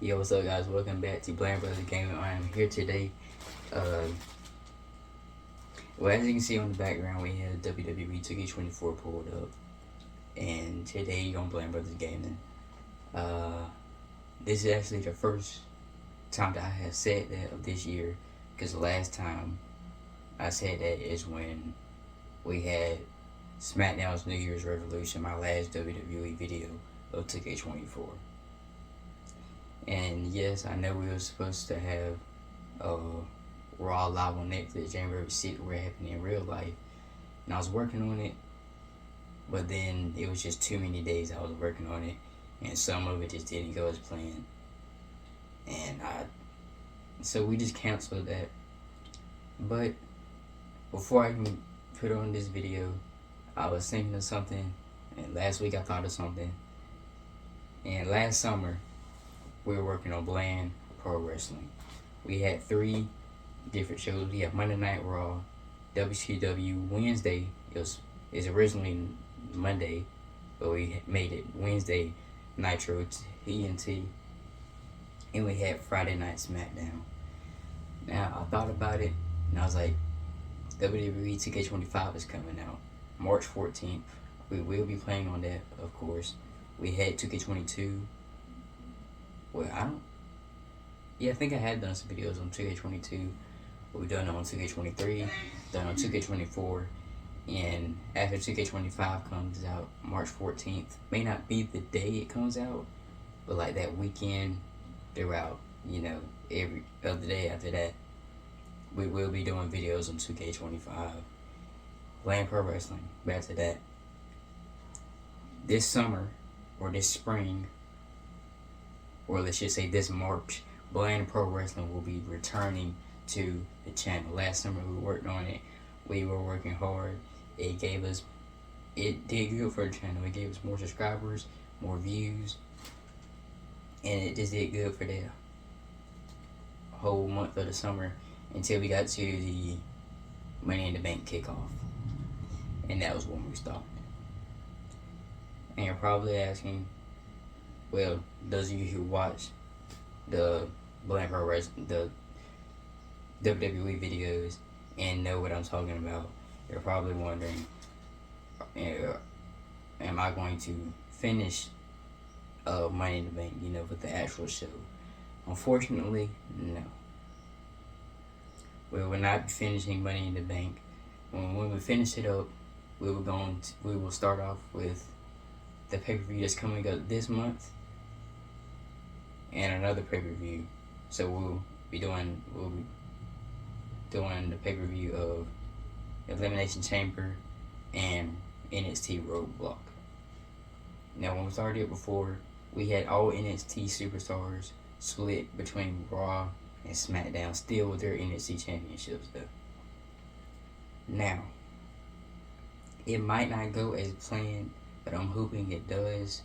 Yo, what's up, guys? Welcome back to Blind Brothers Gaming. I am here today. Uh, well, as you can see on the background, we have WWE 2K24 pulled up, and today on Blind Brothers Gaming, uh, this is actually the first time that I have said that of this year, because the last time I said that is when we had SmackDown's New Year's Revolution, my last WWE video of 2K24. And yes, I know we were supposed to have Raw live on Netflix January 6th, where it happened in real life. And I was working on it, but then it was just too many days I was working on it, and some of it just didn't go as planned. And so we just canceled that. But before I even put on this video, I was thinking of something, and last week I thought of something. And last summer, we were working on Bland Pro Wrestling. We had 3 different shows. We had Monday Night Raw, WCW Wednesday. It's originally Monday, but we made it Wednesday Nitro TNT, and we had Friday Night SmackDown. Now I thought about it, and I was like, WWE 2K25 is coming out March 14th. We will be playing on that, of course. We had 2K22. Well, I think I had done some videos on 2K22. We've done it on 2K23, done on 2K24, and after 2K25 comes out March 14th, may not be the day it comes out, but like that weekend throughout, every other day after that, we will be doing videos on 2K25. Land Pro Wrestling, back to that. This summer, or this spring, or let's just say this March, Bland Pro Wrestling will be returning to the channel. Last summer we worked on it. We were working hard. It did good for the channel. It gave us more subscribers, more views, and it just did good for the whole month of the summer until we got to the Money in the Bank kickoff. And that was when we stopped. And you're probably asking, well, those of you who watch the Bland Pro Wrestling, the WWE videos, and know what I'm talking about, you're probably wondering, am I going to finish Money in the Bank, with the actual show? Unfortunately, no. We will not be finishing Money in the Bank. When we finish it up, we will start off with the pay-per-view that's coming up this month, and another pay-per-view. So we'll be doing the pay-per-view of Elimination Chamber and NXT Roadblock. Now, when we started before, we had all NXT superstars split between Raw and SmackDown, still with their NXT championships though. Now, it might not go as planned, but I'm hoping it does.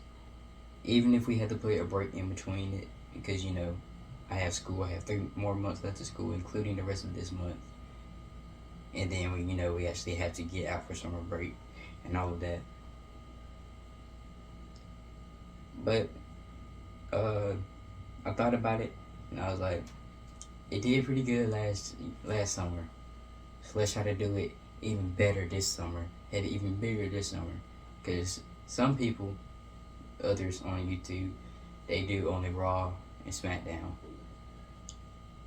Even if we had to put a break in between it, because I have school. I have 3 more months left of school, including the rest of this month. And then we actually have to get out for summer break and all of that. But I thought about it, and I was like, it did pretty good last summer. So let's try to do it even better this summer. Have it even bigger this summer. Because some people, others on YouTube, they do only Raw and SmackDown.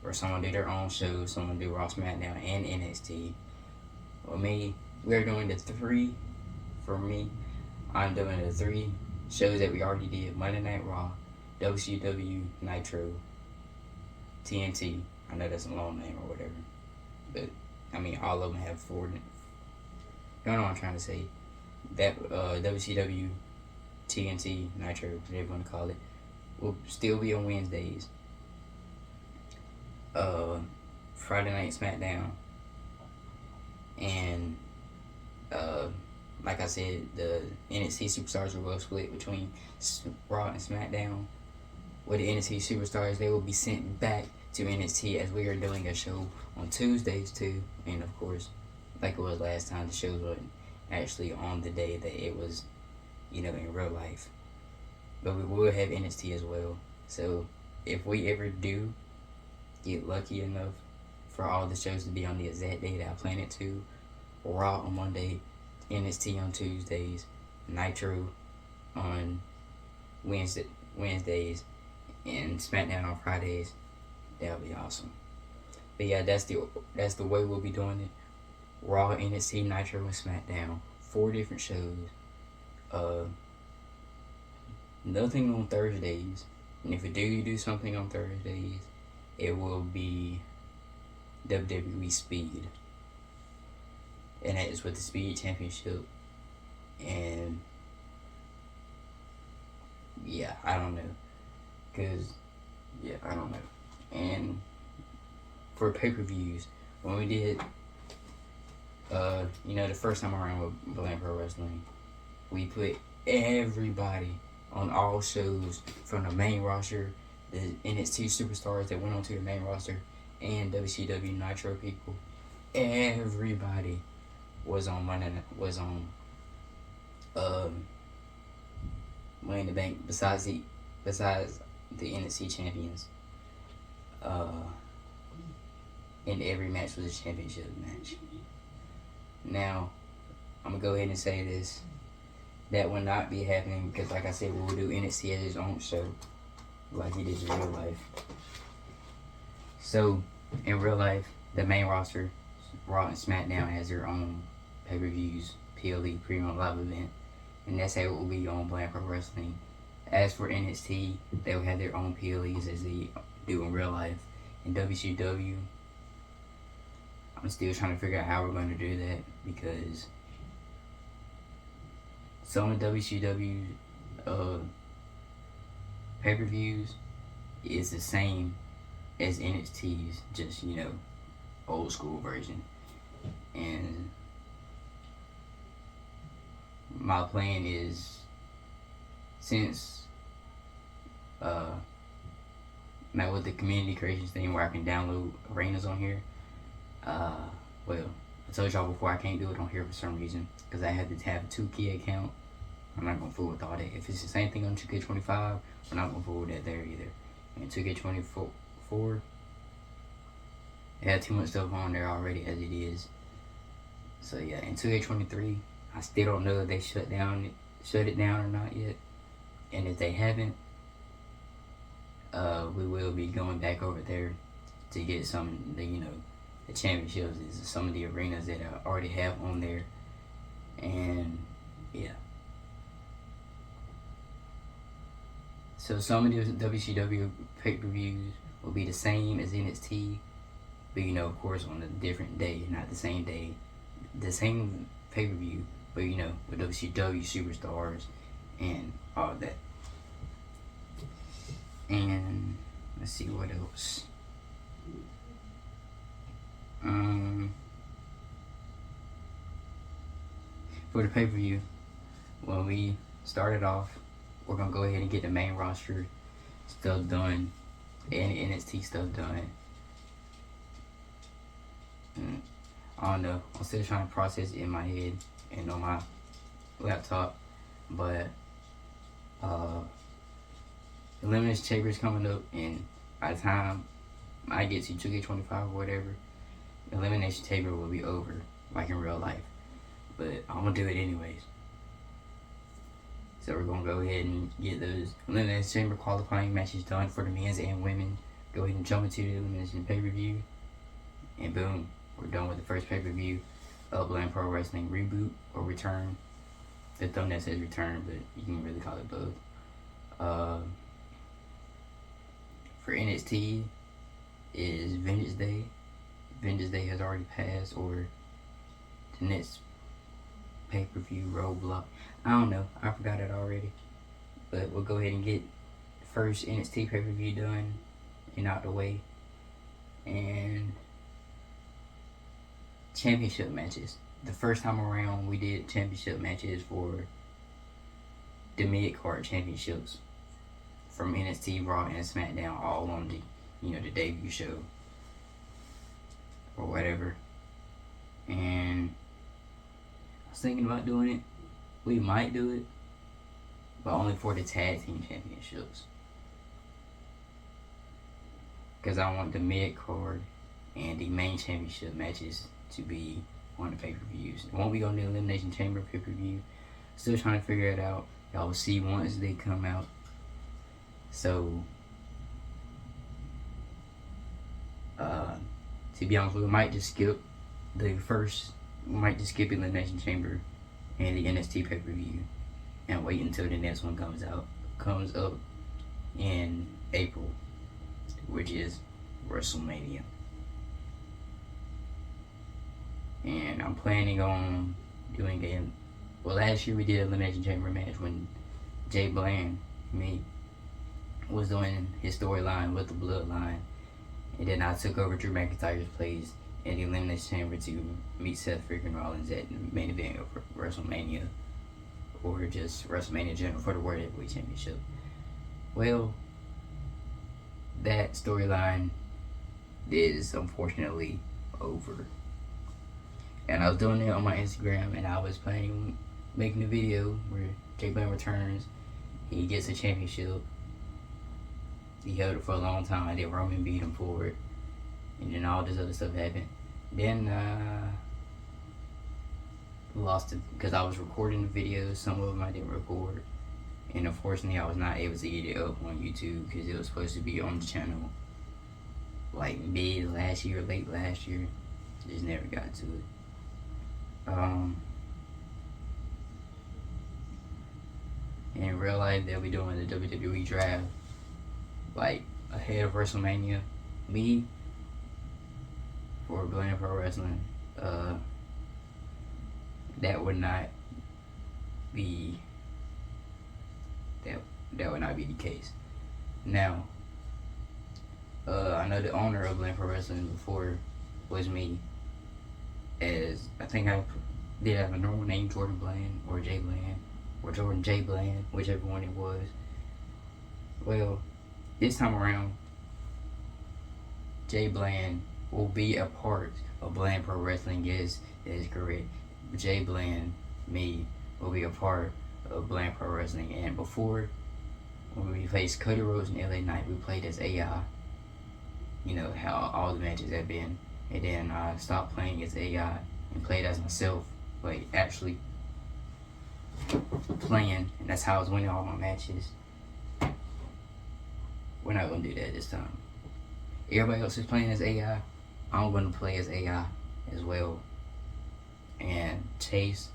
Or someone do their own shows, someone do Raw, SmackDown, and NXT. For me, we're doing the 3. For me, I'm doing the 3 shows that we already did. Monday Night Raw, WCW Nitro, TNT. I know that's a long name or whatever. But, all of them have 4. You know what I'm trying to say. That WCW, TNT, Nitro, whatever you want to call it, will still be on Wednesdays. Friday Night SmackDown, and like I said, the NXT superstars will split between Raw and SmackDown. With the NXT superstars, they will be sent back to NXT, as we are doing a show on Tuesdays too. And of course, like it was last time, the show wasn't actually on the day that it was, in real life. But we will have NXT as well. So if we ever do get lucky enough for all the shows to be on the exact day that I plan it to, Raw on Monday, NXT on Tuesdays, Nitro on Wednesdays, and SmackDown on Fridays, that would be awesome. But yeah, that's the way we'll be doing it. Raw, NXT, Nitro, and SmackDown. 4 different shows. Uh, Nothing on Thursdays. And if we do something on Thursdays, it will be WWE Speed. And that is with the Speed Championship. And yeah, I don't know. I don't know. And for pay-per-views, when we did, the first time around with Bland Pro Wrestling, we put everybody on all shows from the main roster, the NXT superstars that went onto the main roster, and WCW Nitro people. Everybody was on Money in the Bank besides the NXT champions. And every match was a championship match. Now, I'm gonna go ahead and say this. That will not be happening because, like I said, we'll do NXT as his own show, like he did in real life. So, in real life, the main roster, Raw and SmackDown, has their own pay-per-views, PLE, Premium Live Event, and that's how it will be on Black Pro Wrestling. As for NXT, they will have their own PLEs as they do in real life. In WCW, I'm still trying to figure out how we're going to do that because some of WCW pay-per-views is the same as NXT's, just, old school version. And my plan is, since now with the community creations thing where I can download arenas on here, well, I told y'all before I can't do it on here for some reason because I had to have a 2K account. I'm not gonna fool with all that. If it's the same thing on 2K25, we're not gonna fool with that there either. And 2K24, it had too much stuff on there already as it is. So yeah, in 2K23, I still don't know if they shut it down or not yet. And if they haven't, we will be going back over there to get some of the, the championships, is some of the arenas that I already have on there. And yeah. So some of the WCW pay-per-views will be the same as NXT, but of course on a different day, not the same day. The same pay-per-view, but with WCW superstars and all that. And let's see what else. For the pay-per-view, when we started off, we're gonna go ahead and get the main roster stuff done and NXT stuff done. I don't know. I'm still trying to process it in my head and on my laptop, but Elimination Chamber is coming up, and by the time I get to 2K25 or whatever, Elimination Chamber will be over, like in real life. But I'm gonna do it anyways. So we're gonna go ahead and get those Elimination Chamber qualifying matches done for the men's and women. Go ahead and jump into the Elimination pay-per-view, and boom, we're done with the first pay-per-view of Bland Pro Wrestling Reboot or Return. The thumbnail says Return, but you can really call it both. For NXT is Vengeance Day. Vengeance Day has already passed, or the next pay-per-view Roadblock. I don't know. I forgot it already. But we'll go ahead and get the first NXT pay-per-view done and out the way. And championship matches. The first time around, we did championship matches for the mid-card championships from NXT, Raw, and SmackDown, all on the, the debut show or whatever. And I was thinking about doing it. We might do it, but only for the tag team championships. because I want the mid card and the main championship matches to be on the pay-per-views. It won't be on the Elimination Chamber pay-per-view. Still trying to figure it out. Y'all will see once they come out. So, to be honest, we might just skip Elimination Chamber and the NXT pay-per-view and wait until the next one comes up in April, which is WrestleMania. And I'm planning on doing last year we did an Elimination Chamber match when Jay Bland, me, was doing his storyline with the Bloodline. And then I took over Drew McIntyre's place in the Elimination Chamber to meet Seth freaking Rollins at the main event of WrestleMania, or just WrestleMania General for the World Heavyweight Championship. Well, that storyline is unfortunately over. And I was doing it on my Instagram, and I was planning on making a video where Jay Bland returns, he gets a championship. He held it for a long time, and then Roman beat him for it. And then all this other stuff happened. Then lost it because I was recording the videos. Some of them I didn't record. And unfortunately, I was not able to get it up on YouTube because it was supposed to be on the channel like mid last year, late last year. Just never got to it. In real life, they'll be doing the WWE draft like ahead of WrestleMania. Me, for Bland Pro Wrestling, that would not be the case. Now, I know the owner of Bland Pro Wrestling before was me, as I think I did have a normal name, Jordan Bland or Jay Bland or Jordan J Bland, whichever one it was. Well, this time around, Jay Bland will be a part of Bland Pro Wrestling. Yes, that is correct. Jay Bland, me, will be a part of Bland Pro Wrestling. And before, when we faced Cody Rhodes and LA Knight, we played as AI. You know how all the matches have been. And then I stopped playing as AI and played as myself, like actually playing. And that's how I was winning all my matches. We're not going to do that this time. Everybody else is playing as AI. I'm going to play as AI as well. And Chase,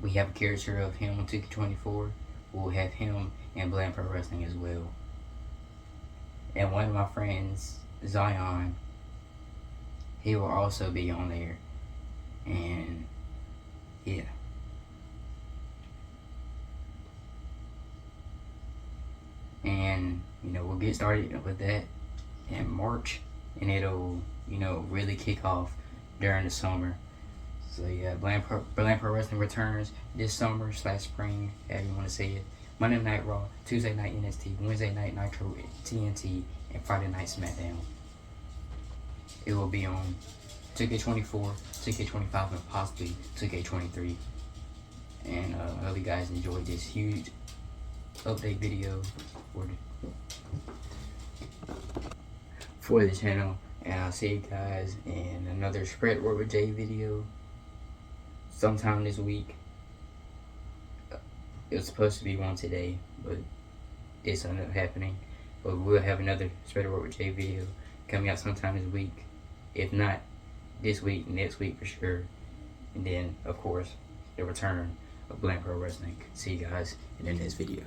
we have a character of him on 2K24. We'll have him in Bland Pro Wrestling as well. And one of my friends, Zion, he will also be on there. And yeah. And we'll get started with that in March, and it'll really kick off during the summer. So yeah, Bland Pro Wrestling returns this summer / spring, however you want to say it. Monday Night Raw, Tuesday Night NXT, Wednesday Night Nitro TNT, and Friday Night SmackDown. It will be on 2K24, 2K25, and possibly 2K23. And I hope you guys enjoyed this huge update video for the channel. And I'll see you guys in another Spread Word with Jay video sometime this week. It was supposed to be one today, but this ended up happening. But we'll have another Spread Word with Jay video coming out sometime this week. If not this week, next week for sure. And then, of course, the return of Bland Pro Wrestling. See you guys in the next video.